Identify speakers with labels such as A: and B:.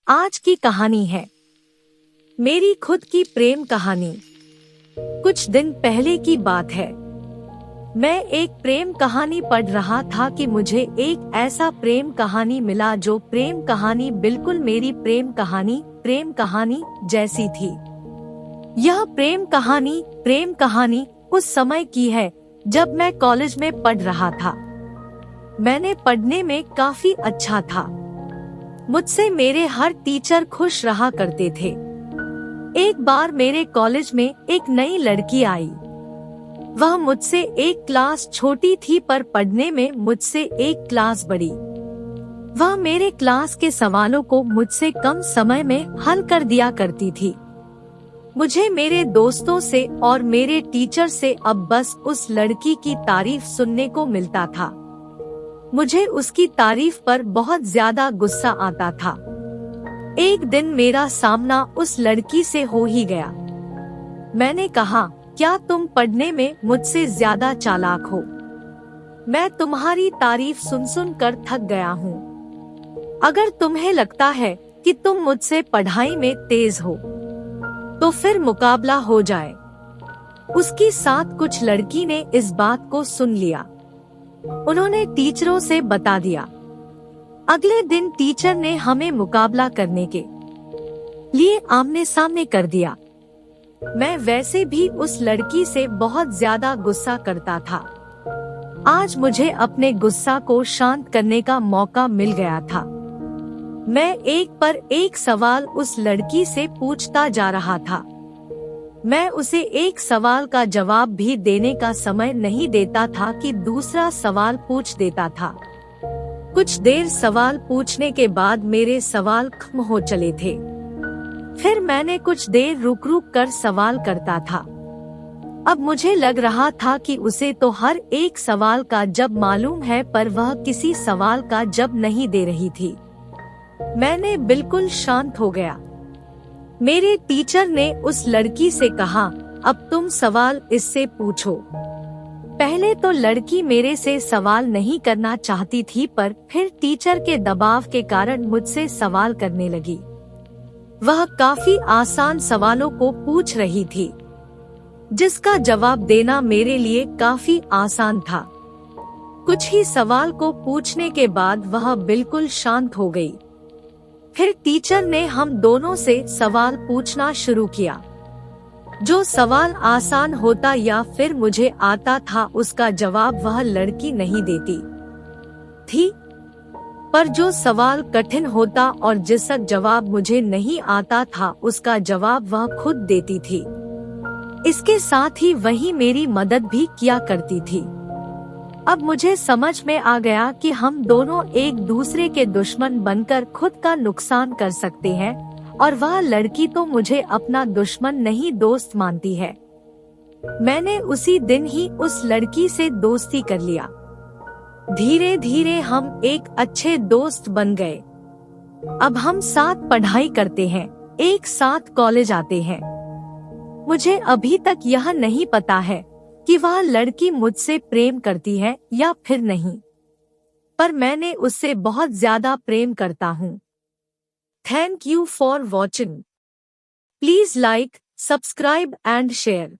A: आज की कहानी है मेरी खुद की प्रेम कहानी। कुछ दिन पहले की बात है। मैं एक प्रेम कहानी पढ़ रहा था कि मुझे एक ऐसा प्रेम कहानी मिला जो प्रेम कहानी बिल्कुल मेरी प्रेम कहानी जैसी थी। यह प्रेम कहानी उस समय की है जब मैं कॉलेज में पढ़ रहा था। मैंने पढ़ने में काफी अच्छा था। मुझसे मेरे हर टीचर खुश रहा करते थे। एक बार मेरे कॉलेज में एक नई लड़की आई। वह मुझसे एक क्लास छोटी थी पर पढ़ने में मुझसे एक क्लास बड़ी। वह मेरे क्लास के सवालों को मुझसे कम समय में हल कर दिया करती थी। मुझे मेरे दोस्तों से और मेरे टीचर से अब बस उस लड़की की तारीफ सुनने को मिलता था। मुझे उसकी तारीफ पर बहुत ज्यादा गुस्सा आता था। एक दिन मेरा सामना उस लड़की से हो ही गया। मैंने कहा, क्या तुम पढ़ने में मुझसे ज्यादा चालाक हो? मैं तुम्हारी तारीफ सुन सुन कर थक गया हूँ। अगर तुम्हें लगता है कि तुम मुझसे पढ़ाई में तेज हो तो फिर मुकाबला हो जाए। उसकी साथ कुछ लड़की ने इस बात को सुन लिया। उन्होंने टीचरों से बता दिया। अगले दिन टीचर ने हमें मुकाबला करने के लिए आमने सामने कर दिया। मैं वैसे भी उस लड़की से बहुत ज्यादा गुस्सा करता था। आज मुझे अपने गुस्सा को शांत करने का मौका मिल गया था। मैं एक पर एक सवाल उस लड़की से पूछता जा रहा था। मैं उसे एक सवाल का जवाब भी देने का समय नहीं देता था कि दूसरा सवाल पूछ देता था। कुछ देर सवाल पूछने के बाद मेरे सवाल खत्म हो चले थे। फिर मैंने कुछ देर रुक रुक कर सवाल करता था। अब मुझे लग रहा था कि उसे तो हर एक सवाल का जवाब मालूम है पर वह किसी सवाल का जवाब नहीं दे रही थी। मैंने बिल्कुल शांत हो गया। मेरे टीचर ने उस लड़की से कहा, अब तुम सवाल इससे पूछो। पहले तो लड़की मेरे से सवाल नहीं करना चाहती थी पर फिर टीचर के दबाव के कारण मुझसे सवाल करने लगी। वह काफी आसान सवालों को पूछ रही थी जिसका जवाब देना मेरे लिए काफी आसान था। कुछ ही सवाल को पूछने के बाद वह बिल्कुल शांत हो गई। फिर टीचर ने हम दोनों से सवाल पूछना शुरू किया। जो सवाल आसान होता या फिर मुझे आता था उसका जवाब वह लड़की नहीं देती थी, पर जो सवाल कठिन होता और जिसका जवाब मुझे नहीं आता था उसका जवाब वह खुद देती थी। इसके साथ ही वही मेरी मदद भी किया करती थी। अब मुझे समझ में आ गया कि हम दोनों एक दूसरे के दुश्मन बनकर खुद का नुकसान कर सकते हैं और वह लड़की तो मुझे अपना दुश्मन नहीं दोस्त मानती है। मैंने उसी दिन ही उस लड़की से दोस्ती कर लिया। धीरे धीरे हम एक अच्छे दोस्त बन गए। अब हम साथ पढ़ाई करते हैं, एक साथ कॉलेज आते हैं। मुझे अभी तक यह नहीं पता है कि वह लड़की मुझसे प्रेम करती है या फिर नहीं, पर मैंने उससे बहुत ज्यादा प्रेम करता हूँ। Thank you for watching. Please like, subscribe and share.